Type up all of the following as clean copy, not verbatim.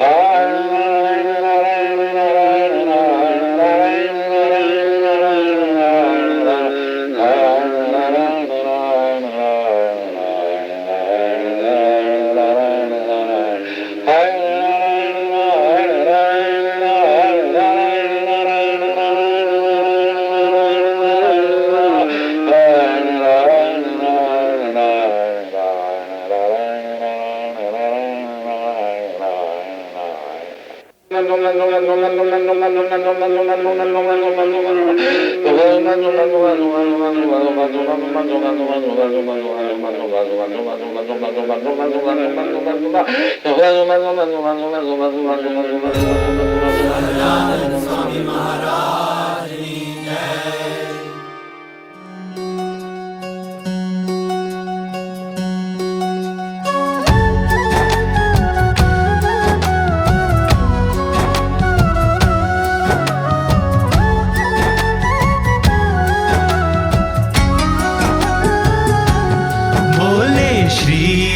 Ah Swami Maharaj की जय।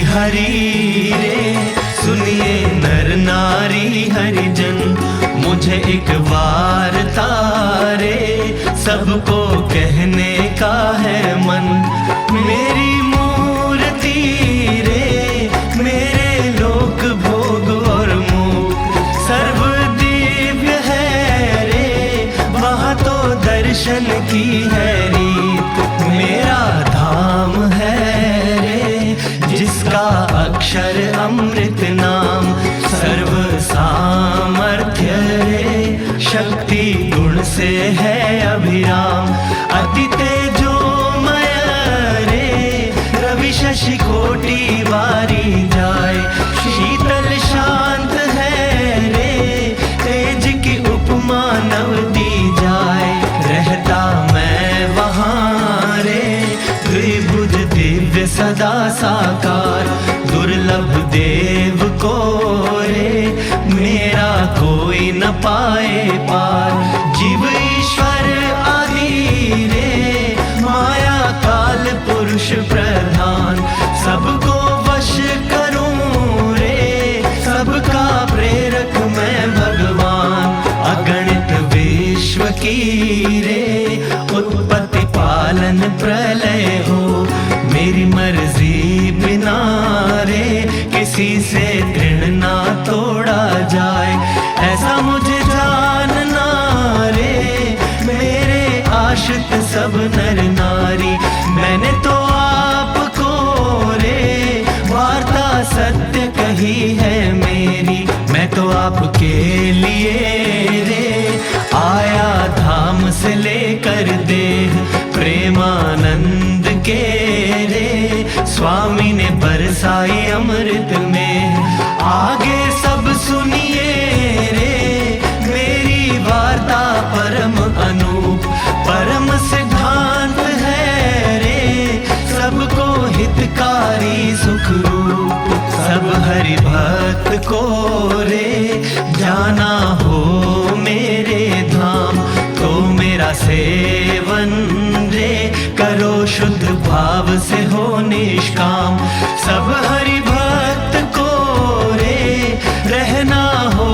हरि रे सुनिए नर नारी हरिजन, मुझे एक वार्ता रे सबको कहने का है मन। मेरी मूर्ति रे मेरे लोक भोग और मुख सर्व दिव्य है रे, वहाँ तो दर्शन की है रीत। मेरा धाम है जिसका अक्षर अमृत नाम, सर्व सामर्थ्य रे शक्ति गुण से है अभिराम। अति तेजोमय रे रवि शशि कोटि वारी जाए, शीतल शांत है रे तेज की उपमा नव दी जाए। रहता मैं वहाँ रे द्विभुज दिव्य सदा साकार, दुर्लभ देव को रे मेरा कोई न पाए पार। जीव ईश्वर आदि रे माया काल पुरुष प्रधान, सबको वश करूं रे सबका प्रेरक मैं भगवान। अगणित विश्व की रे उत्पत्ति पालन प्रलय हो, मेरी मर्जी बिना रे किसी से तृण ना तोड़ा जाए। ऐसा मुझे जानना रे मेरे आश्रित सब नर नारी, मैंने तो आपको रे वार्ता सत्य कही है मेरी। मैं तो आपके लिए रे आया धाम से लेकर देह, प्रेमानंद के रे स्वामी ने बरसाई अमृत में। आगे सब सुनिए रे मेरी वार्ता परम अनूप, परम सिद्धांत है रे सबको हितकारी सुख रूप। सब हरि भक्त को रे जाना हो मेरे धाम, तो मेरा सेवन रे करो शुद्ध भाव से हो निष्काम। सब हरि भक्त को रे रहना हो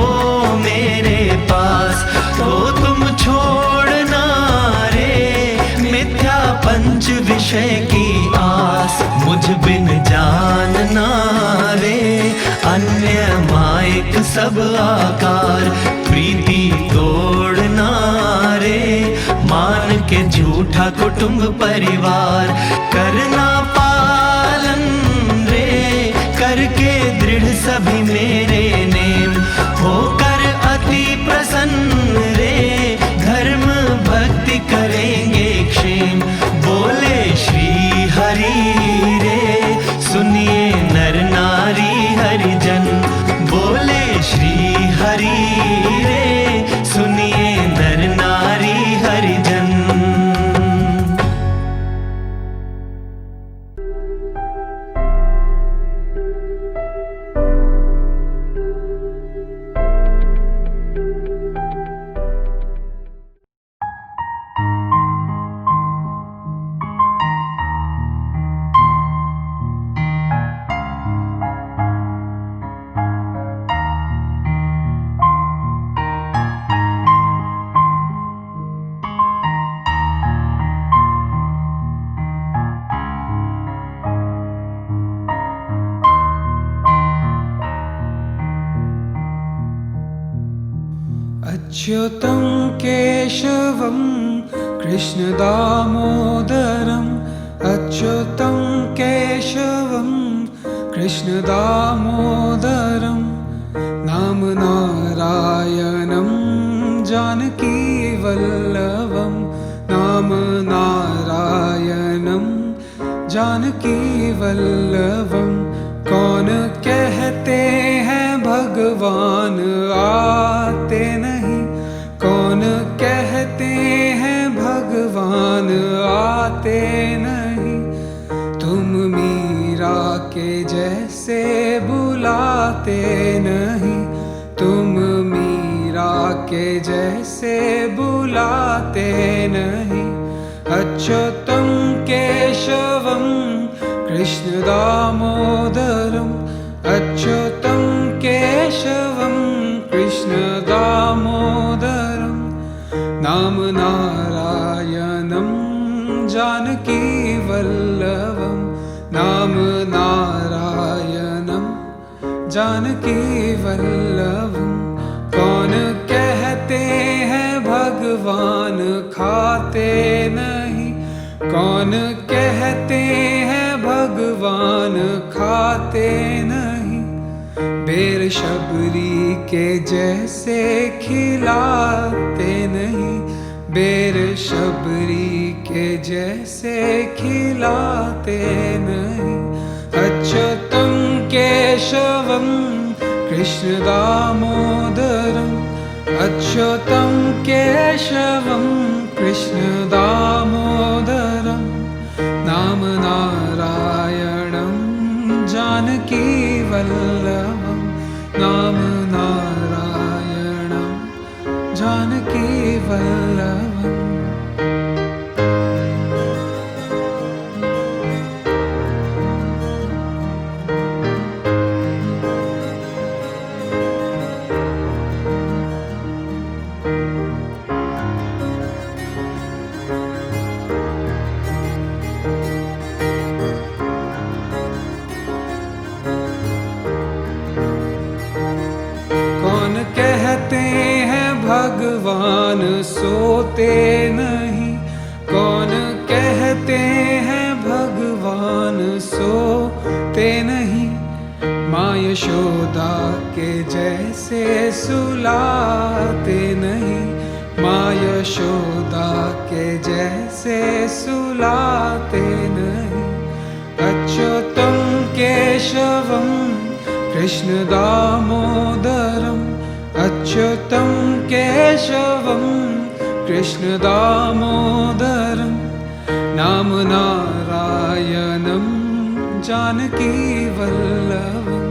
मेरे पास, तो तुम छोड़ना रे मिथ्या पंच विषय की आस। मुझ बिन जानना रे अन्य मायक सब आकार, प्रीति तोड़ना रे मान के झूठा कुटुंब परिवार। करना पालन रे करके दृढ़ सभी मेरे नेम, होकर अति प्रसन्न रे धर्म भक्ति करेंगे क्षेम। बोले श्री हरि रे सुनिए नर नारी हरिजन, बोले श्री हरि रे सुनिए नर नारी हरिजन। अच्युतं केशवं कृष्ण दामोदरम्, अच्युतं केशवं कृष्ण दामोदरम्, नाम नारायणं जानकी वल्लभं नाम नारायणं जानकी वल्लभं कौन कहते हैं भगवान आते नहीं कौन कहते हैं भगवान आते नहीं तुम मीरा के जैसे बुलाते नहीं तुम मीरा के जैसे बुलाते नहीं अच्युतं केशवं कृष्ण दामोदरम् अच्युतं केशवं कृष्ण दामोदरम् नाम नारायणं जानकी वल्लभं नाम नारायणं जानकी वल्लभं कौन कहते हैं भगवान खाते नहीं कौन कहते हैं भगवान खाते नहीं बेर शबरी के जैसे खिलाते नहीं बेर शबरी के जैसे खिलाते नहीं अच्युतं केशवं कृष्ण दामोदरम् अच्युतं केशवं कृष्ण दामोदरम् नाम नारायणं जानकी वल्लभं नाम नारायणं जानकी वल्लभम् कहते हैं भगवान सोते नहीं कौन कहते हैं भगवान सोते नहीं माँ यशोदा के जैसे सुलाते नहीं माँ यशोदा के जैसे सुलाते नहीं अच्युतं केशवं कृष्ण दामोदरम् अच्युतं केशवं कृष्ण दामोदरं नाम नारायणं जानकी वल्लभं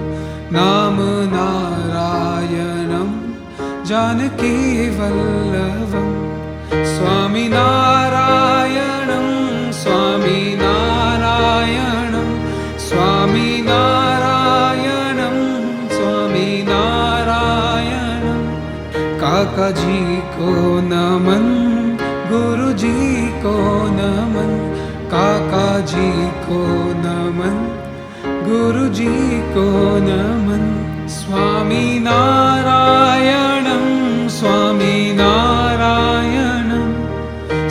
नाम नारायणं जानकी वल्लभं स्वामी नारायणं स्वामी नारायणं स्वामी नारायणं स्वामी नारायणं काका जी को नमन गुरु जी को नमन काका जी को नमन गुरु जी को नमन स्वामी नारायणं स्वामी नारायणं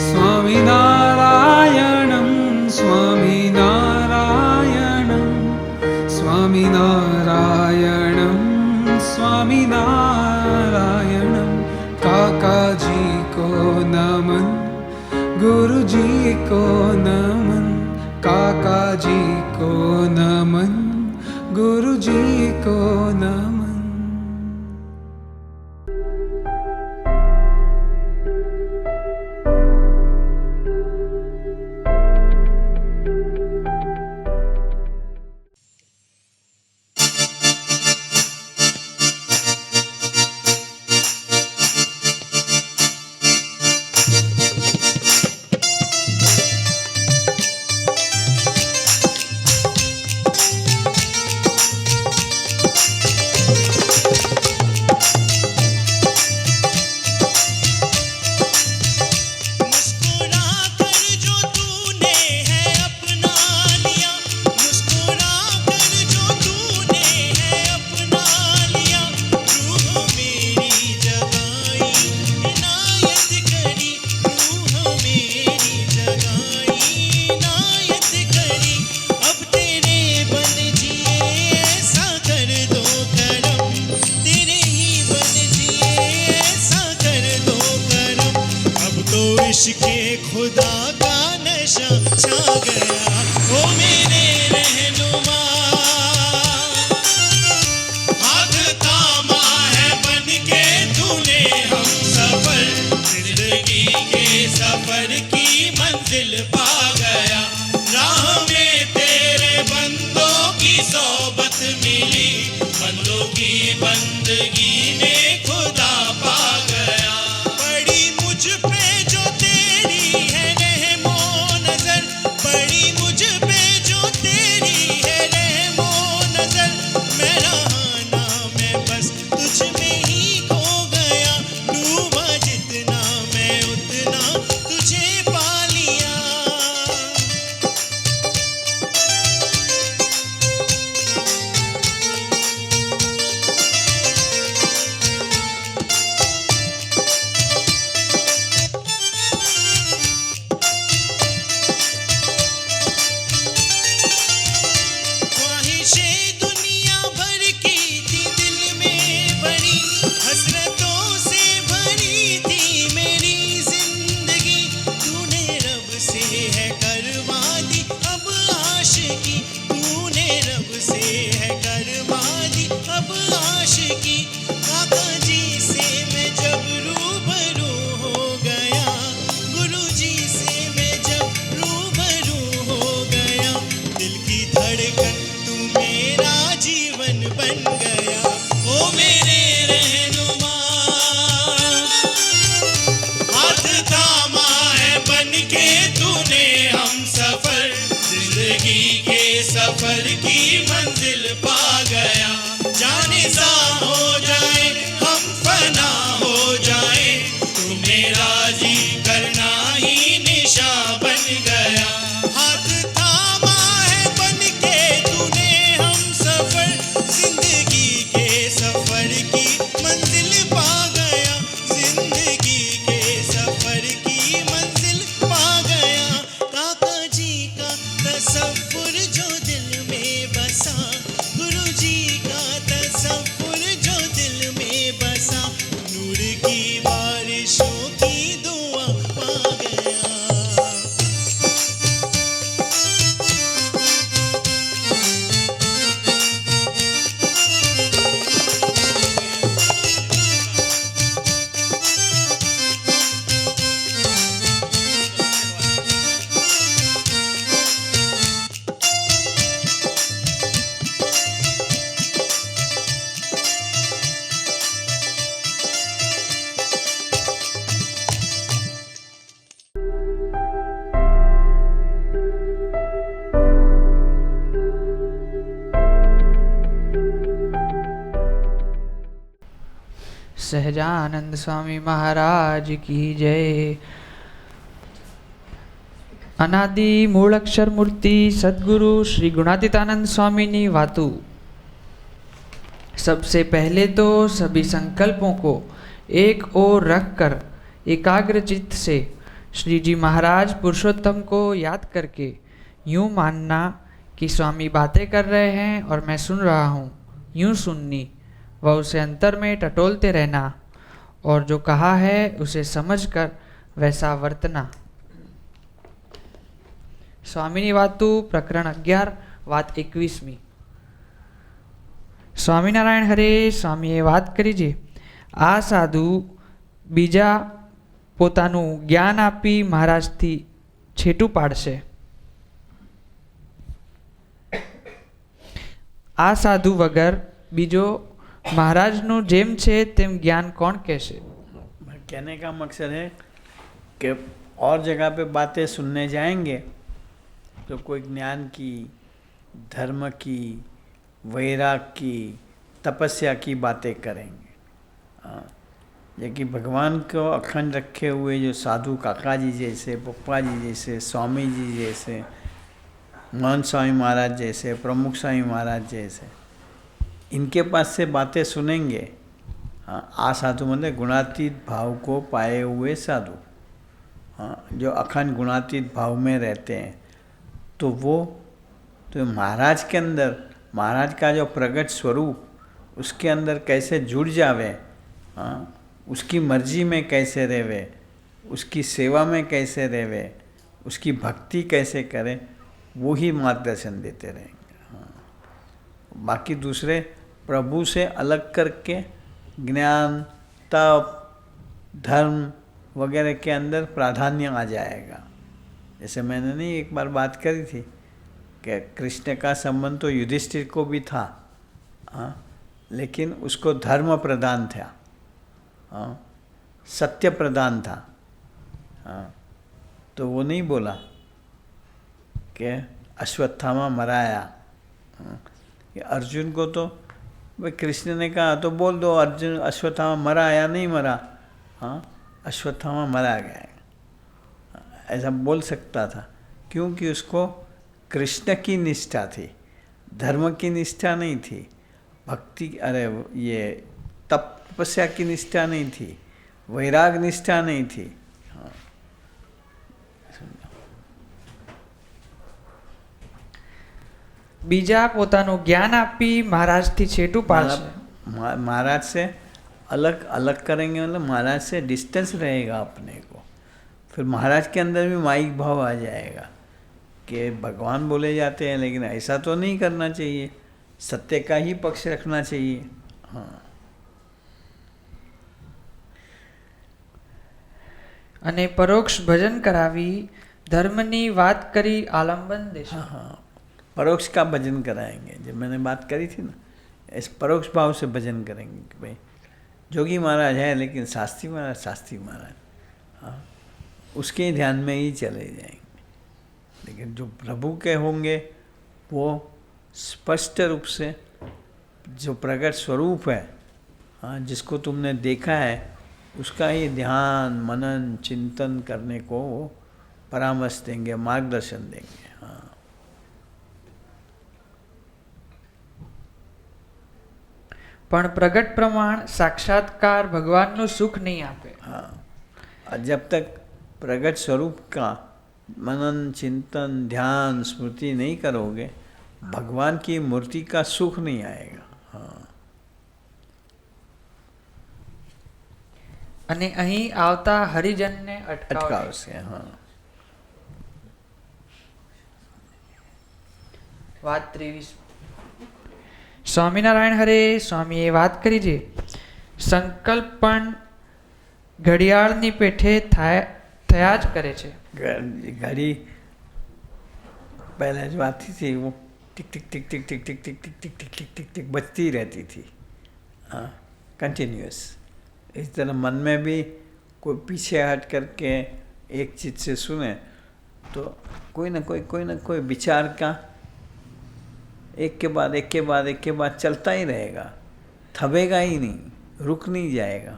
स्वामी नारायणं स्वामी नारायणं स्वामी नारायणं स्वामी नारायणं काका जी को नमन गुरु जी को नमन काका जी को नमन गुरु जी को नमन के खुदा का नशा छा गया। ओ मेरे रहनुमा हाथ थामा है बन के तूने हम सफर, जिंदगी के सफर की मंजिल पा गया। राह में तेरे बंदों की सोबत मिली, बंदों की बंदगी में खुदा पा गया। बड़ी मुझ पे जो तेरी है रहमो नजर, बड़ी मुझ पे जो तेरी है रहमो नजर, मैं रहा ना मैं बस तुझ में ही खो गया। डूबा जितना मैं उतना तुझे पा लिया। ख्वाहिशें दुनिया भर की थी दिल में भरी, हसरतों से भरी थी मेरी जिंदगी। तूने रब से है करवा दी अब आशिकी, तूने रब से है करवा दी अब आशिकी। काका जी से मैं जब रूबरू हो गया, गुरु जी से मैं जब रूबरू हो गया, दिल की धड़कन तू मेरा जीवन बन गया। ओ मेरे रहनुमा हाथ थामा है बन के तूने हम सफर, जिंदगी के सफर की मंजिल पा गया। जाने सा हो जाए हम फना हो जाए, तू मेरा जी करना ही निशा बन गया। हाथ थामा है बन के तूने हम सफर, जिंदगी के सफर की मंजिल पा गया। जिंदगी के सफर की मंजिल पा गया। काका जी का तसव्वुर जो दिल में बसा, गुरु जी का तसव्वुर जो दिल में बसा, नूर की बारिशों की दुआ पा गया। सहजानंद स्वामी महाराज की जय। अनादि मूल अक्षर मूर्ति सद्गुरु श्री गुणातीतानंद स्वामी वातु। सबसे पहले तो सभी संकल्पों को एक ओर रखकर एकाग्र चित्त से श्री जी महाराज पुरुषोत्तम को याद करके यूं मानना कि स्वामी बातें कर रहे हैं और मैं सुन रहा हूँ, यूं सुननी व उसे अंतर में टटोलते रहना और जो कहा है उसे समझकर वैसा वर्तना। स्वामिनी वातु प्रकरण 11 વાત 21મી। સ્વામિનારાયણ હરે સ્વામીએ વાત કરી છે, આ સાધુ બીજા પોતાનું જ્ઞાન આપી મહારાજથી છેટું પાડશે। આ સાધુ વગર બીજો મહારાજનું જેમ છે તેમ જ્ઞાન કોણ કહેશે। कहने का मकसद है कि और जगह पे बातें सुनने जाएंगे तो कोई ज्ञान की, धर्म की, वैराग की, तपस्या की बातें करेंगे। ये कि भगवान को अखंड रखे हुए जो साधु काका जी जैसे, पप्पा जी जैसे, स्वामी जी जैसे, महंत स्वामी महाराज जैसे, प्रमुख स्वामी महाराज जैसे, इनके पास से बातें सुनेंगे। आ साधु मतलब गुणातीत भाव को पाए हुए साधु, जो अखंड गुणातीत भाव में रहते हैं, तो वो तो महाराज के अंदर, महाराज का जो प्रगट स्वरूप उसके अंदर कैसे जुड़ जावे, उसकी मर्जी में कैसे रहवे, उसकी सेवा में कैसे रहें, उसकी भक्ति कैसे करें, वो ही मार्गदर्शन देते रहेंगे। हाँ, बाकी दूसरे प्रभु से अलग करके ज्ञान, तप, धर्म वगैरह के अंदर प्राधान्य आ जाएगा। जैसे मैंने नहीं एक बार बात करी थी कि कृष्ण का संबंध तो युधिष्ठिर को भी था, हाँ, लेकिन उसको धर्म प्रदान था, हाँ, सत्य प्रदान था, हाँ, तो वो नहीं बोला कि अश्वत्थामा मराया। हाँ, अर्जुन को तो भाई कृष्ण ने कहा तो बोल दो अर्जुन अश्वत्थामा मरा या नहीं मरा, हाँ, अश्वत्थामा मरा गया, ऐसा बोल सकता था, क्योंकि उसको कृष्ण की निष्ठा थी, धर्म की निष्ठा नहीं थी, भक्ति अरे ये तपस्या की निष्ठा नहीं थी, वैराग निष्ठा नहीं थी। हाँ, બીજા પોતાનું જ્ઞાન આપી મહારાજથી છેટું પાડશે। महाराज से अलग अलग करेंगे, मतलब महाराज से डिस्टेंस रहेगा अपने को, फिर महाराज के अंदर भी माइक भाव आ जाएगा कि भगवान बोले जाते हैं, लेकिन ऐसा तो नहीं करना चाहिए, सत्य का ही पक्ष रखना चाहिए। हाँ, અને પરોક્ષ ભજન કરાવી ધર્મની વાત કરી આલંબન દેશે। हाँ, परोक्ष का भजन कराएंगे। जब मैंने बात करी थी ना, इस परोक्ष भाव से भजन करेंगे कि भाई जोगी महाराज है लेकिन शास्त्री महाराज, हाँ, उसके ध्यान में ही चले जाएंगे। लेकिन जो प्रभु के होंगे वो स्पष्ट रूप से जो प्रकट स्वरूप है, हाँ, जिसको तुमने देखा है, उसका ही ध्यान मनन चिंतन करने को वो परामर्श देंगे, मार्गदर्शन देंगे। हाँ, પણ પ્રગટ પ્રમાણ સાક્ષાત્કાર ભગવાનનું સુખ નહીં આપે। हाँ, और जब तक प्रगट स्वरूप का मनन चिंतन ध्यान स्मृति नहीं करोगे, भगवान की मूर्ति का सुख नहीं आएगा। हाँ, અને અહીં આવતા હરિજનને अटकाव અટકાવે। से। हाँ, વાત 23। સ્વામિનારાયણ હરે સ્વામીએ વાત કરી છે, સંકલ્પ પણ ઘડિયાળની પેઠે થયા જ કરે છે। घड़ी पहले जो आती थी वो टिक टिक टिक टिक टिक टिक टिक टिक टिक टिक टिक टिक टिक बजती रहती थी, हाँ, कंटिन्यूअस। इस तरह मन में भी कोई पीछे हट करके एक चीज़ से सुने तो कोई ना कोई विचार का एक के बाद एक के बाद एक के बाद चलता ही रहेगा, थमेगा ही नहीं, रुक नहीं जाएगा,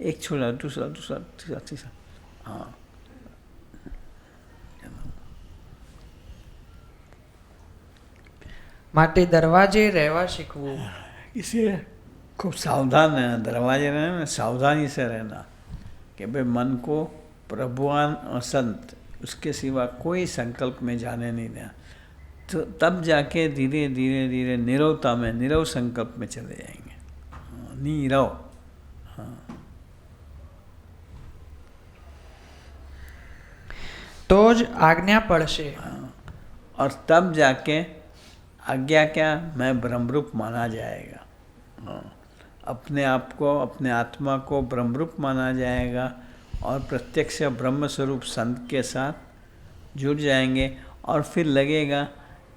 एक छोड़ा दूसरा दूसरा तीसरा तीसरा। हाँ, માટે દરવાજે રહેવા શીખવું। इसलिए खूब सावधान रहना, दरवाजे रहना में सावधानी से रहना कि भाई मन को प्रभुवान और संत उसके सिवा कोई संकल्प में जाने नहीं देना, तो तब जाके धीरे धीरे धीरे निरवता में निरव संकल्प में चले जाएंगे। हाँ, नीरव। हाँ, તો જ આજ્ઞા પડશે। हाँ, और तब जाके आज्ञा क्या, मैं ब्रह्मरूप माना जाएगा। हाँ, अपने आप को अपने आत्मा को ब्रह्मरूप माना जाएगा और प्रत्यक्ष ब्रह्म स्वरूप संत के साथ जुड़ जाएंगे, और फिर लगेगा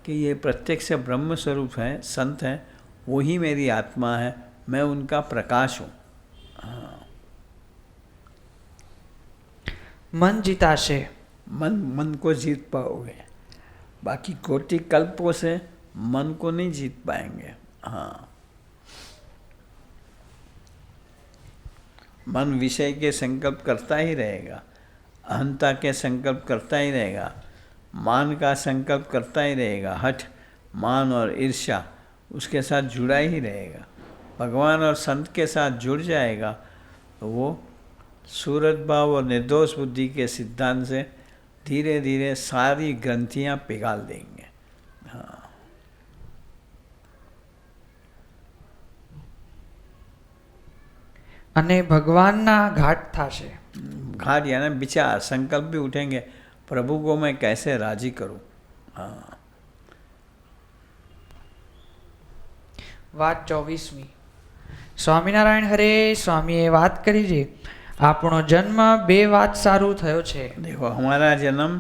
कि ये प्रत्यक्ष ब्रह्म स्वरूप है, संत है, वही मेरी आत्मा है, मैं उनका प्रकाश हूँ। हाँ, મન જીતાશે। मन को जीत पाओगे, बाकी कोटि कल्पों से मन को नहीं जीत पाएंगे। हाँ, मन विषय के संकल्प करता ही रहेगा, अहंता के संकल्प करता ही रहेगा, मान का संकल्प करता ही रहेगा, हठ मान और ईर्ष्या उसके साथ जुड़ा ही रहेगा। भगवान और संत के साथ जुड़ जाएगा तो वो सूरत भाव और निर्दोष बुद्धि के सिद्धांत से धीरे धीरे सारी ग्रंथियां पिघाल देंगे। हाँ, અને ભગવાનના ઘાટ થાશે। घाट यानी विचार, संकल्प भी उठेंगे, प्रभु को मैं कैसे राजी करूं। हाँ। વાત 24મી। સ્વામિનારાયણ હરે, સ્વામીએ વાત કરી છે આપણો જન્મ બે વાત સારું થયો છે। देखो, हमारा जन्म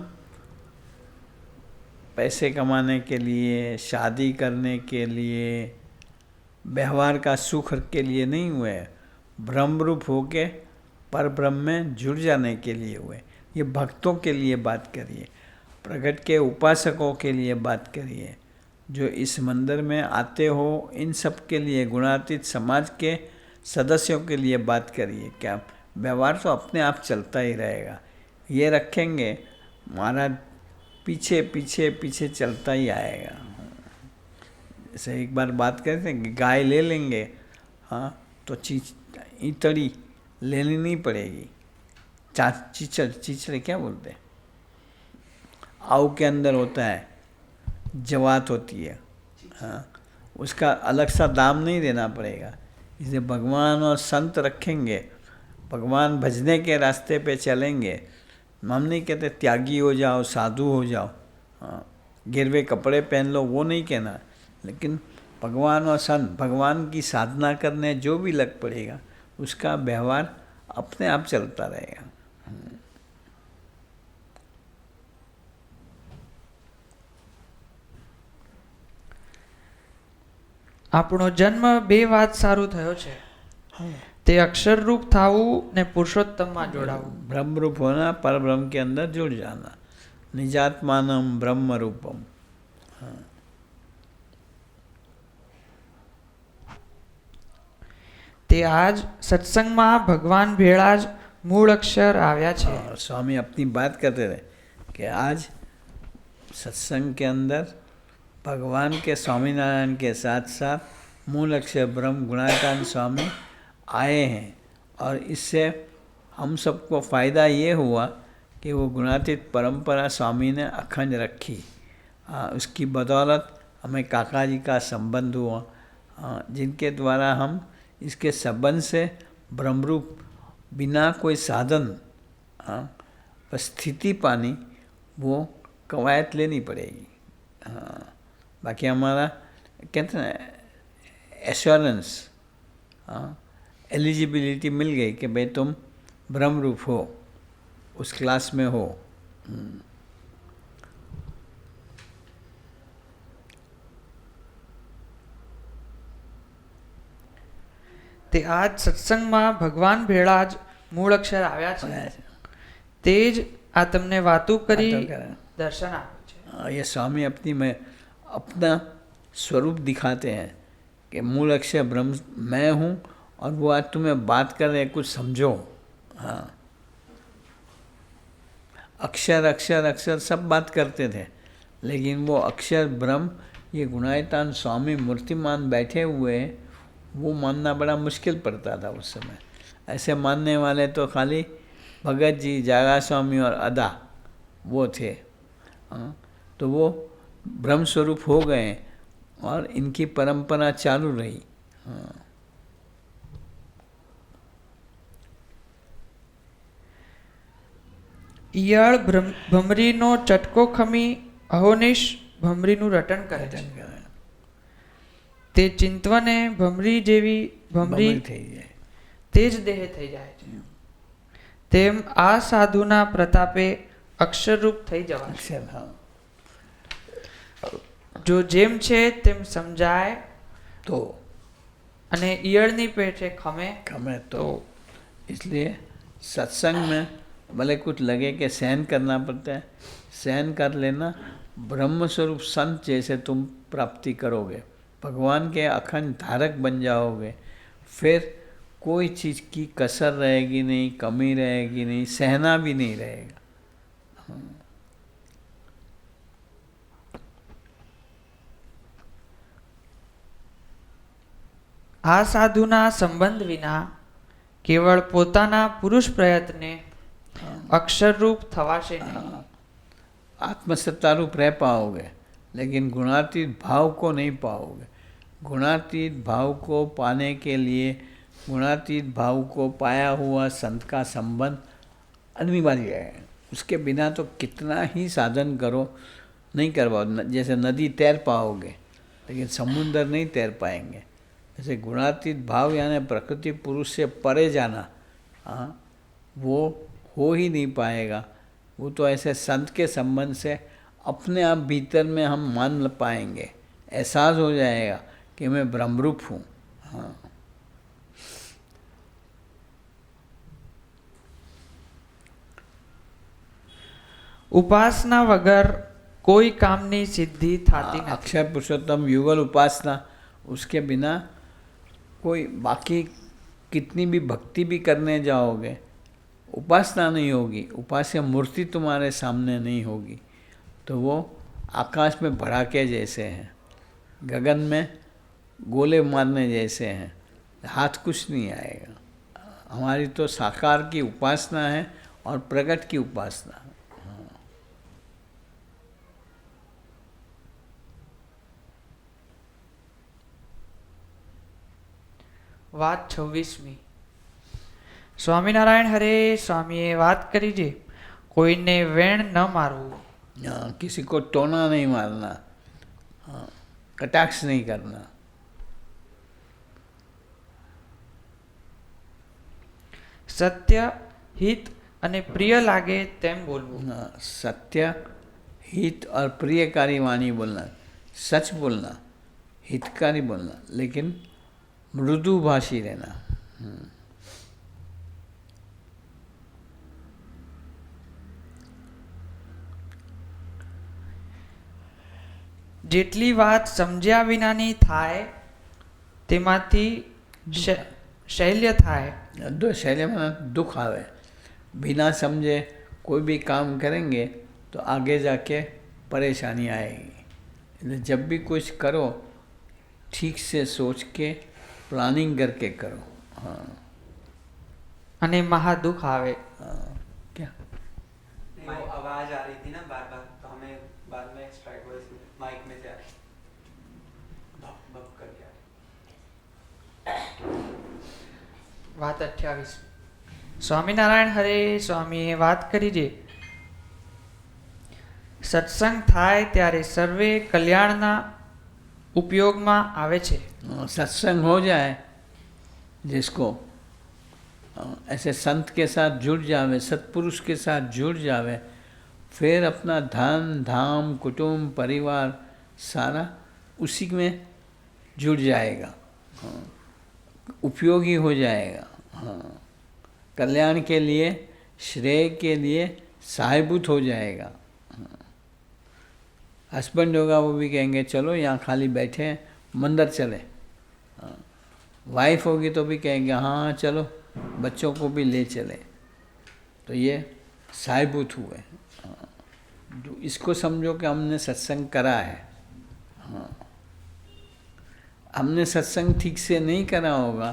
पैसे कमाने के लिए, शादी करने के लिए, व्यवहार का सुख के लिए नहीं हुए, ब्रह्म रूप होके पर ब्रह्म में जुड़ जाने के लिए हुए। ये भक्तों के लिए बात करिए, प्रगट के उपासकों के लिए बात करिए, जो इस मंदिर में आते हो, इन सब के लिए, गुणातीत समाज के सदस्यों के लिए बात करिए। क्या व्यवहार तो अपने आप चलता ही रहेगा, ये रखेंगे महाराज पीछे पीछे पीछे चलता ही आएगा। जैसे एक बार बात करते हैं कि गाय ले लेंगे, हाँ, तो ईतड़ी लेनी नहीं पड़ेगी। चीचड़ क्या बोलते हैं, आऊ के अंदर होता है, जवात होती है, हाँ, उसका अलग सा दाम नहीं देना पड़ेगा। इसे भगवान और संत रखेंगे, भगवान भजने के रास्ते पे चलेंगे। हम नहीं कहते त्यागी हो जाओ, साधु हो जाओ, हाँ, गिरवे कपड़े पहन लो, वो नहीं कहना, लेकिन भगवान और संत, भगवान की साधना करने जो भी लग पड़ेगा, उसका व्यवहार अपने आप चलता रहेगा। આપણો જન્મ બે વાત સારું થયો છે, તે અક્ષર રૂપ થાવું ને પુરુષોત્તમમાં જોડાવું। ब्रह्म रूप होना, पर ब्रह्म के अंदर जुड़ जाना, निजात्मानम ब्रह्म रूपम। हाँ। તે આજ સત્સંગમાં ભગવાન ભેળા જ મૂળ અક્ષર આવ્યા છે। और स्वामी अपनी बात करते थे कि आज सत्संग के अंदर भगवान के स्वामीनारायण के साथ साथ मूल अक्षर ब्रह्म गुणाकांत स्वामी आए हैं, और इससे हम सबको फ़ायदा ये हुआ कि वो गुणातीत परंपरा स्वामी ने अखंड रखी। उसकी बदौलत हमें काका जी का संबंध हुआ, जिनके द्वारा हम इसके संबंध से ब्रह्मरूप बिना कोई साधन, बस स्थिति पानी, वो कवायद लेनी पड़ेगी। हाँ, बाकी हमारा कहते हैं एश्योरेंस, एलिजिबिलिटी मिल गई कि भाई तुम ब्रह्म रूप हो, उस क्लास में हो। તે આજ સત્સંગમાં ભગવાન ભેળા જ મૂળ અક્ષર આવ્યા છે, તે જ આ તમને વાતું કરી દર્શન આપ્યું છે। ये स्वामी अपनी में अपना स्वरूप दिखाते हैं कि मूल अक्षर ब्रह्म मैं हूँ, और वो आज तुम्हें बात कर रहे, कुछ समझो। हाँ, अक्षर अक्षर अक्षर सब बात करते थे, लेकिन वो अक्षर ब्रह्म, ये गुणायतान स्वामी मूर्तिमान बैठे हुए हैं, वो मानना बड़ा मुश्किल पड़ता था उस समय। ऐसे मानने वाले तो खाली भगत जी, जागा स्वामी और अदा वो थे। हाँ, तो वो ब्रह्म स्वरूप हो गए और इनकी परंपरा चालू रही। हाँ। ઈયળ ભમરીનો ચટકો ખમી અહોનિશ ભમરીનું રટણ કરે છે। તે ચિંતવને ભમરી જેવી ભમરી થઈ જાય, તે જ દેહ થઈ જાય છે, તેમ આ સાધુના પ્રતાપે અક્ષરરૂપ થઈ જવાય। अक्षर, हाँ, જો જેમ છે તેમ સમજાય तो અને ઈયળની પેટે ખમે खमे તો तो इसलिए सत्संग में भले कुछ लगे कि सहन करना पड़ता है, सहन कर लेना। ब्रह्म स्वरूप संत जैसे तुम प्राप्ति करोगे, भगवान के अखंड धारक बन जाओगे, फिर कोई चीज़ की कसर रहेगी नहीं, कमी रहेगी नहीं, सहना भी नहीं रहेगा। આ સાધુના સંબંધ વિના કેવળ પોતાના પુરુષ પ્રયત્ને અક્ષરરૂપ થવાશે નહીં। आत्मसत्ता रूप रह पाओगे, लेकिन गुणातीत भाव को नहीं पाओगे। गुणातीत भाव को पाने के लिए गुणातीत भाव को पाया हुआ संत का संबंध अनिवार्य है। उसके बिना तो कितना ही साधन करो नहीं कर पाओ। जैसे नदी तैर पाओगे लेकिन समुंदर नहीं तैर पाएंगे। जैसे गुणातीत भाव यानी प्रकृति पुरुष से परे जाना, हाँ, वो हो ही नहीं पाएगा। वो तो ऐसे संत के संबंध से अपने आप भीतर में हम मान पाएंगे, एहसास हो जाएगा कि मैं ब्रह्मरूप हूँ। हाँ, ઉપાસના વગર કોઈ કામની સિદ્ધિ થાતી નથી। अक्षय पुरुषोत्तम युगल उपासना, उसके बिना कोई बाकी कितनी भी भक्ति भी करने जाओगे, उपासना नहीं होगी, उपास्य मूर्ति तुम्हारे सामने नहीं होगी, तो वो आकाश में भड़ाके जैसे हैं, गगन में गोले मारने जैसे हैं, हाथ कुछ नहीं आएगा। हमारी तो साकार की उपासना है और प्रकट की उपासना। વાત 26મી। સ્વામિનારાયણ હરે સ્વામીએ વાત કરી છે કોઈને વેણ ન મારવું। किसी को टोना नहीं मारना, कटाक्ष नहीं करना। સત્ય હિત અને પ્રિય લાગે તેમ બોલવું। सत्य हित और प्रियकारी वाणी बोलना, सच बोलना, हितकारी बोलना, लेकिन मृदुभाषी रहना। જેટલી વાત સમજ્યા વિનાની થાય તેમાંથી શૈલ્ય થાય। शैल्य में दुख आवे। बिना समझे कोई भी काम करेंगे तो आगे जाके परेशानी आएगी। जब भी कुछ करो ठीक से सोच के प्लानिंग करके करो। हाँ, અને મહા દુઃખ આવે। क्या वो आवाज आ रही थी ना बार बार, तो हमें बाद में स्ट्राइक वॉइस माइक में से आ रही भप भप करके आ रही। વાત 28। સ્વામિનારાયણ હરે સ્વામીએ વાત કરી છે સત્સંગ થાય ત્યારે સર્વે કલ્યાણના ઉપયોગમાં આવે છે। सत्संग हो जाए, जिसको ऐसे संत के साथ जुड़ जावे, सत्पुरुष के साथ जुड़ जावे, फिर अपना धन धाम कुटुंब परिवार सारा उसी में जुड़ जाएगा। हाँ, उपयोगी हो जाएगा। हाँ, कल्याण के लिए, श्रेय के लिए सहायभूत हो जाएगा। हस्बैंड होगा वो भी कहेंगे चलो यहाँ खाली बैठे हैं, मंदिर चले। वाइफ होगी तो भी कहेंगे हाँ चलो बच्चों को भी ले चले। तो ये सहायभूत हुए। तो इसको समझो कि हमने सत्संग करा है। हाँ, हमने सत्संग ठीक से नहीं करा होगा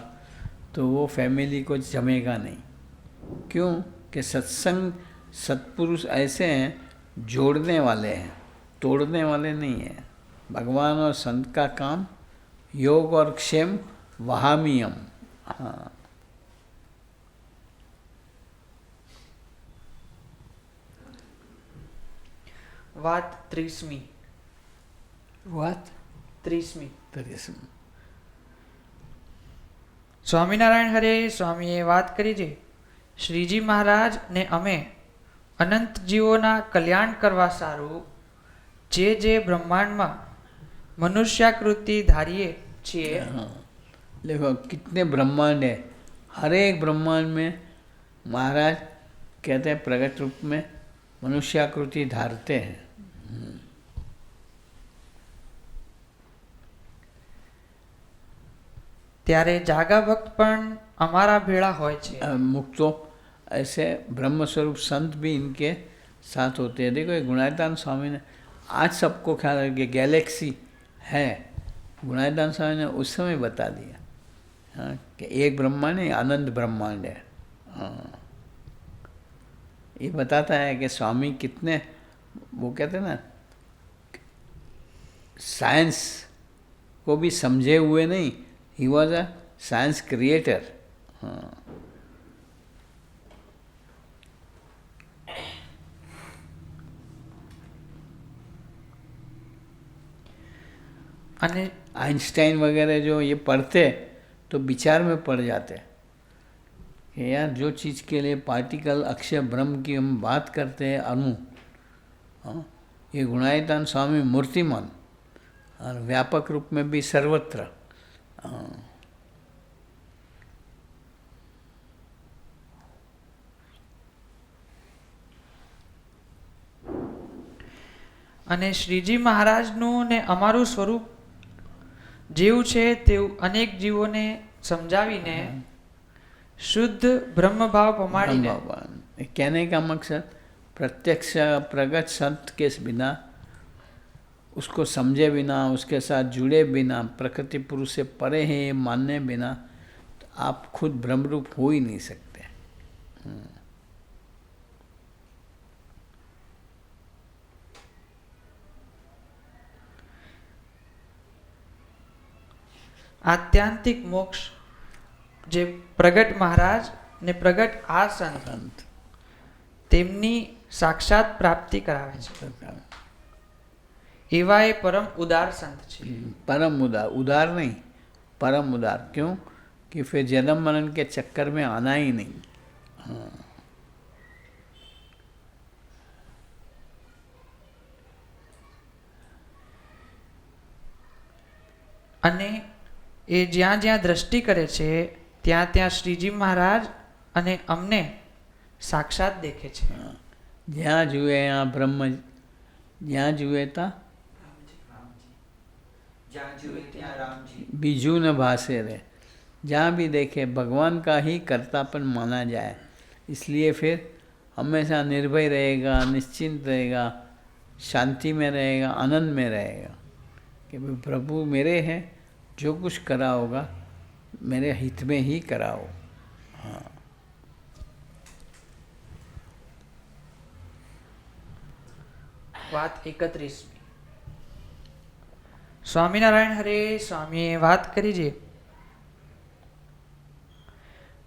तो वो फैमिली को जमेगा नहीं। क्यों कि सत्संग सत्पुरुष ऐसे हैं जोड़ने वाले हैं, तोड़ने वाले नहीं हैं। भगवान और संत का काम योग और क्षेम वहामियम। हाँ, વાત 30મી। વાત 30મી। તરીસમ। સ્વામિનારાયણ હરે સ્વામીએ વાત કરી છે શ્રીજી મહારાજ ને અમે અનંત જીવોના કલ્યાણ કરવા સારું જે બ્રહ્માંડમાં મનુષ્યાકૃતિ ધારીએ છીએ। देखो कितने ब्रह्मांड है, हर एक ब्रह्मांड में महाराज कहते हैं प्रकट रूप में मनुष्याकृति धारते हैं। ત્યારે જાગા ભક્ત પણ અમારા ભેળા હોય છે। मुक्तो ऐसे ब्रह्म स्वरूप संत भी इनके साथ होते हैं। देखो ये गुणायतान स्वामी ने आज सबको ख्याल है कि गैलेक्सी है, गुणायतान स्वामी ने उस समय बता दिया। हाँ, कि एक ब्रह्मांड है, अनंत ब्रह्मांड है। हाँ, ये बताता है कि स्वामी कितने, वो कहते हैं ना, साइंस को भी समझे हुए नहीं, he was a science creator. हाँ, અને आइंस्टाइन वगैरह जो ये पढ़ते तो विचार में पड़ जाते कि यार जो चीज़ के लिए पार्टिकल अक्षय ब्रह्म की हम बात करते हैं अणु, हाँ, ये गुणायतान स्वामी मूर्तिमान और व्यापक रूप में भी सर्वत्र, हाँ। અને શ્રીજી મહારાજનું ને અમારું સ્વરૂપ જેવું છે તેવું અનેક જીવોને સમજાવીને શુદ્ધ બ્રહ્મભાવ પમાડીને भगवान कहने का मकसद प्रत्यक्ष प्रगट संत के बिना, उसको समझे बिना, उसके साथ जुड़े बिना, प्रकृति पुरुष से परे हैं ये मानने बिना तो आप खुद ब्रह्मरूप हो ही नहीं सकते। આત્યંતિક મોક્ષ જે પ્રગટ મહારાજ ને પ્રગટ આ સંત તેમની સાક્ષાત પ્રાપ્તિ કરાવે છે એવા એ પરમ ઉદાર સંત છે। परम उदार, उदार नहीं, परम उदार। क्यों? कि फिर जन्म मरण के चक्कर में आना ही नहीं। हाँ। અને એ જ્યાં જ્યાં દૃષ્ટિ કરે છે ત્યાં ત્યાં શ્રીજી મહારાજ અને અમને સાક્ષાત દેખે છે। જ્યાં જુએ यहाँ ब्रह्म, જ્યાં જુએ તા जहाँ जुए ત્યાં रामजी। बीजू न भासे रहे, जहाँ भी देखे भगवान का ही कर्तापन माना जाए, इसलिए फिर हमेशा निर्भय रहेगा, निश्चिंत रहेगा, शांति में रहेगा, आनंद में रहेगा कि भाई प्रभु मेरे हैं, जो कुछ करा होगा मेरे हित में ही कराओ। हाँ। વાત 31 સ્વામિનારાયણ હરે સ્વામીએ વાત કરી છે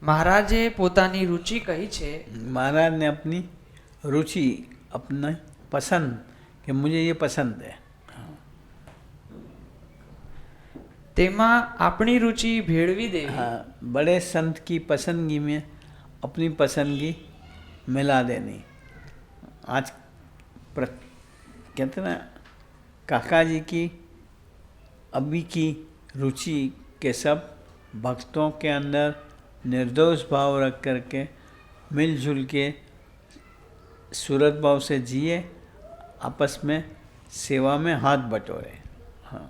મહારાજે પોતાની રુચિ કહી છે। महाराज ने अपनी रुचि, अपना पसंद कि मुझे ये पसंद है, તેમાં આપણી રુચિ ભેળવી દેવી। हाँ, बड़े संत की पसंदगी में अपनी पसंदगी मिला देनी। आज कहते ना काका जी की अभी की रुचि के सब भक्तों के अंदर निर्दोष भाव रख करके मिलजुल के सूरत भाव से जिए, आपस में सेवा में हाथ बटोरे। हाँ।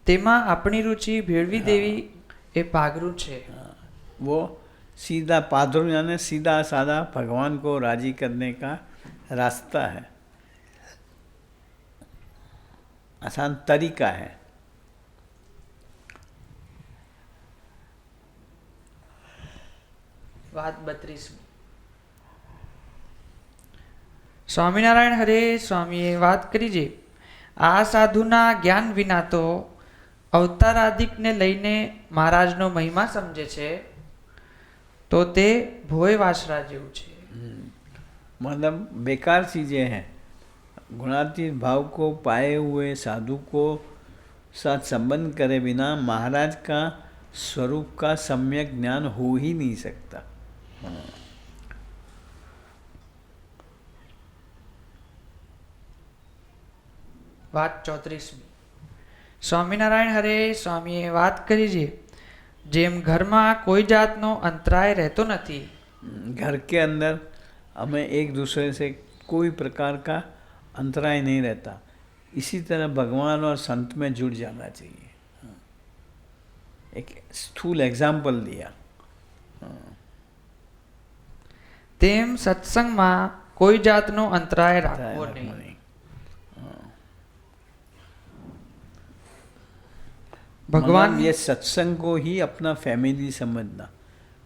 તેમાં આપણી રુચि ભેળવી દેવી એ પાગરું છે। वो सीधा पादरू यानी सीधा साधा भगवान को राजी करने का रास्ता है, आसान तरीका है। વાત 32 સ્વામિનારાયણ હરે સ્વામીએ વાત કરી છે આ સાધુના જ્ઞાન વિના તો અવતારાદિકને લઈને મહારાજનો મહિમા સમજે છે તો તે ભોય વાસરા જેવું છે। मतलब बेकार चीज़ें हैं। गुणातीत भाव को पाए हुए साधु को साथ संबंध करे बिना महाराज का स्वरूप का सम्यक ज्ञान हो ही नहीं सकता। વાત 34 સ્વામિનારાયણ હરે સ્વામીએ વાત કરી છે જેમ ઘરમાં કોઈ જાતનો અંતરાય રહેતો નથી घर के अंदर हमें एक दूसरे से कोई प्रकार का अंतराय नहीं रहता, इसी तरह भगवान और संत में जुड़ जाना चाहिए। एक स्थूल एग्जाम्पल दिया। તેમ સત્સંગમાં કોઈ જાતનો અંતરાય રાખવો નહીં। भगवान ये सत्संग को ही अपना फैमिली समझना,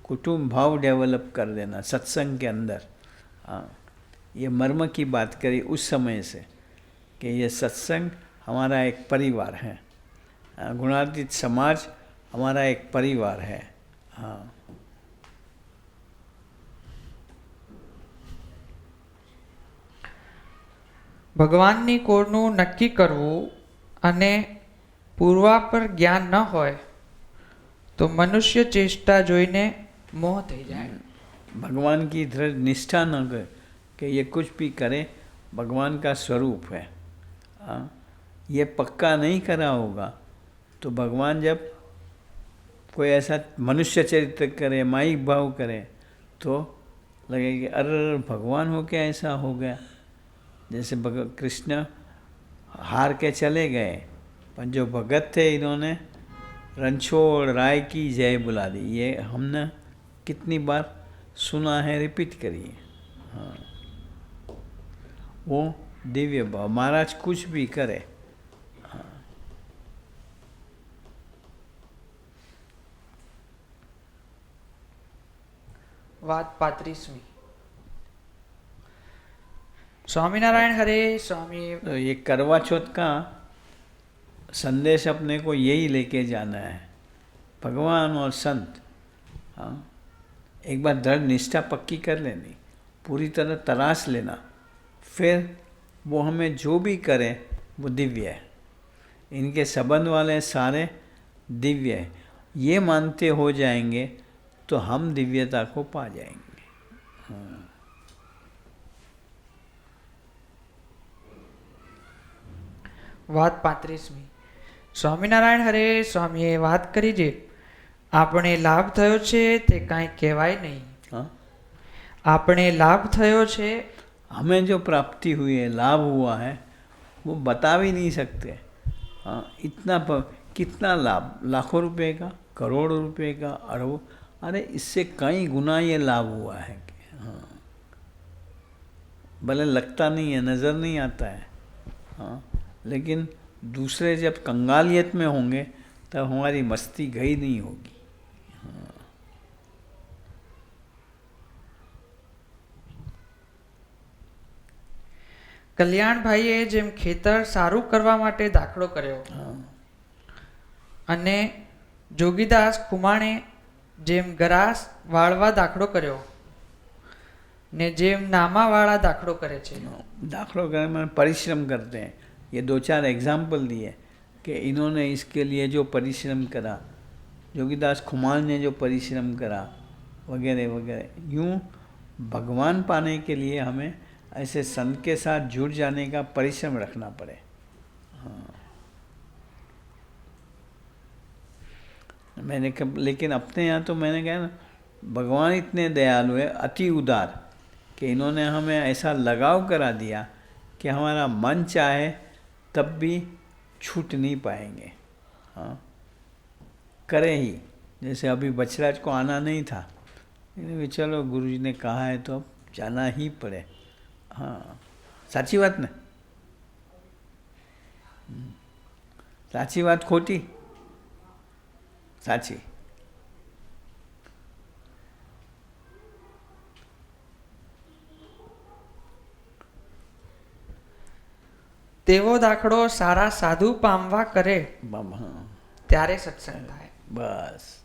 कुटुंब भाव डेवलप कर देना सत्संग के अंदर। हाँ, ये मर्म की बात करी उस समय से कि ये सत्संग हमारा एक परिवार है, गुणातीत समाज हमारा एक परिवार है। हाँ। ભગવાનની કોરનું નક્કી કરવું અને પૂર્વાપર જ્ઞાન ન હોય તો મનુષ્ય ચેષ્ટા જોઈને મોહ થઈ જાય. भगवान की दृढ़ निष्ठा न कर कि ये कुछ भी करे भगवान का स्वरूप है, ये पक्का नहीं करा होगा तो भगवान जब कोई ऐसा मनुष्य चरित्र करे, माइक भाव करे तो लगे कि अरे भगवान हो क्या ऐसा हो गया. जैसे कृष्ण हार के चले गए, पर जो भगत थे इन्होंने रणछोड़ राय की जय बुला दी. ये हमने कितनी बार सुना है, रिपीट करिए. हाँ, वो दिव्य भाव. महाराज कुछ भी करे. हाँ. વાત 35મી. स्वामीनारायण हरे. स्वामी तो ये करवा चौथ का संदेश अपने को यही लेके जाना है, भगवान और संत. हाँ, एक बार दृढ़ निष्ठा पक्की कर लेनी, पूरी तरह तराश लेना, फिर वो हमें जो भी करे वो दिव्य है. इनके संबंध वाले सारे दिव्य है, ये मानते हो जाएंगे तो हम दिव्यता को पा जाएंगे. हाँ. વાત 35મી. સ્વામિનારાયણ હરે. સ્વામીએ વાત કરી જે આપણે લાભ થયો છે તે કાંઈ કહેવાય નહીં. हाँ? આપણે લાભ થયો છે, हमें जो प्राप्ति हुई है, लाभ हुआ है, वो बता भी नहीं सकते. हाँ, इतना कितना लाभ, लाखों रुपए का, करोड़ों रुपए का, अरबों, अरे इससे कई गुना ये लाभ हुआ है. हाँ, भले लगता नहीं है, नज़र नहीं आता है. हाँ, लेकिन दूसरे जब कंगालियत में होंगे तब हमारी मस्ती गई नहीं होगी. हाँ. કલ્યાણભાઈએ જેમ ખેતર સારું કરવા માટે દાખલો કર્યો અને જોગીદાસ ખુમાણે જેમ ગરાસ વાળવા દાખલો કર્યો ને જેમ નામાવાળા દાખલો કરે છે. दाखलों करने में परिश्रम करते हैं. ये 2-4 एग्जाम्पल दिए कि इन्होंने इसके लिए जो परिश्रम करा, जोगीदास खुमान ने जो परिश्रम करा, वगैरह वगैरह. यूँ भगवान पाने के लिए हमें ऐसे संत के साथ जुड़ जाने का परिश्रम रखना पड़े. हाँ. मैंने कब, लेकिन अपने यहाँ तो मैंने कहा ना, भगवान इतने दयालु है, अति उदार, कि इन्होंने हमें ऐसा लगाव करा दिया कि हमारा मन चाहे तब भी छूट नहीं पाएंगे. हाँ, करें ही. जैसे अभी बछराज को आना नहीं था, भी चलो गुरुजी ने कहा है तो अब जाना ही पड़े. हाँ, साची बात ने? साची बात खोटी? साची. તેવો દાખલો સારા સાધુ પામવા કરે हाँ, ત્યારે સત્સંગ થાય. बस.